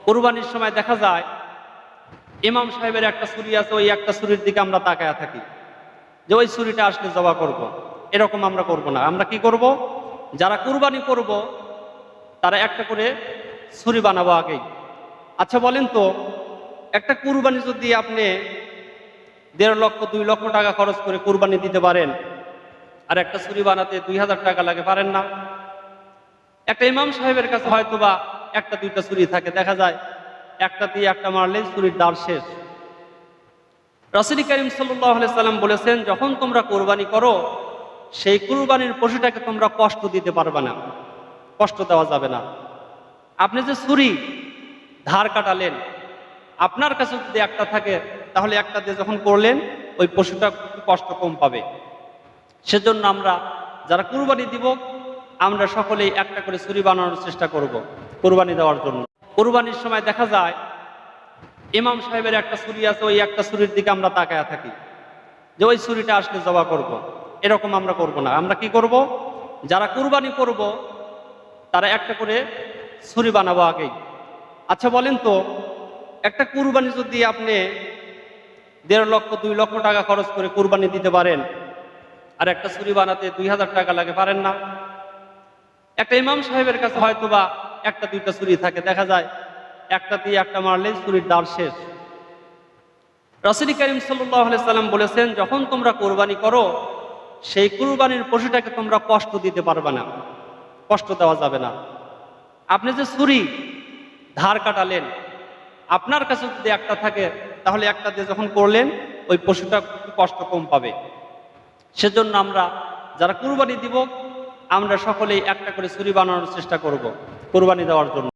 কুরবানির সময় দেখা যায় ইমাম সাহেবের একটা ছুরি আছে, ওই একটা ছুরির দিকে আমরা তাকায়া থাকি যে ওই ছুরিটা আসলে জবা করব। এরকম আমরা করব না। আমরা কি করব? যারা কুরবানি করব তারা একটা করে ছুরি বানাবো আগেই। আচ্ছা বলেন তো, একটা কুরবানি যদি আপনি 1.5 লক্ষ 2 লক্ষ টাকা খরচ করে কুরবানি দিতে পারেন, আর একটা ছুরি বানাতে 2000 টাকা লাগে, পারেন না? একটা ইমাম সাহেবের কাছে হয়তোবা একটা দুইটা ছুরি থাকে, দেখা যায় একটা দিয়ে একটা মারলেই ছুরির দাঁড় শেষ। রাসূল করিম সাল্লাল্লাহু আলাইহি সাল্লাম বলেছেন, যখন তোমরা কোরবানি করো সেই কুরবানির পশুটাকে তোমরা কষ্ট দিতে পারবে না, কষ্ট দেওয়া যাবে না। আপনি যে ছুরি ধার কাটালেন, আপনার কাছে যদি একটা থাকে তাহলে একটা দিয়ে যখন করলেন ওই পশুটা কষ্ট কম পাবে। সেজন্য আমরা যারা কুরবানি দিব আমরা সকলেই একটা করে ছুরি বানানোর চেষ্টা করব কুরবানি দেওয়ার জন্য। কুরবানির সময় দেখা যায় ইমাম সাহেবের একটা ছুরি আছে, ওই একটা ছুরির দিকে আমরা তাকায়া থাকি যে ওই ছুরিটা আসলে জবা করব। এরকম আমরা করব না। আমরা কি করব? যারা কুরবানি করব তারা একটা করে ছুরি বানাবো আগেই। আচ্ছা বলেন তো, একটা কুরবানি যদি আপনি 1.5 লক্ষ 2 লক্ষ টাকা খরচ করে কুরবানি দিতে পারেন, আর একটা ছুরি বানাতে 2000 টাকা লাগে, পারেন না? একটা ইমাম সাহেবের কাছে হয়তোবা একটা দুইটা ছুরি থাকে, দেখা যায় একটা দিয়ে একটা মারলেই ছুরির দাঁড় শেষ। রাসূল করিম সাল্লাল্লাহু আলাইহি সাল্লাম বলেছেন, যখন তোমরা কোরবানি করো সেই কুরবানির পশুটাকে তোমরা কষ্ট দিতে পারবে না, কষ্ট দেওয়া যাবে না। আপনি যে ছুরি ধার কাটালেন, আপনার কাছে যদি একটা থাকে তাহলে একটা দিয়ে যখন করলেন ওই পশুটা কষ্ট কম পাবে। সেজন্য আমরা যারা কুরবানি দিব আমরা সকলেই একটা করে ছুরি বানানোর চেষ্টা করব কুরবানি দেওয়ার জন্য।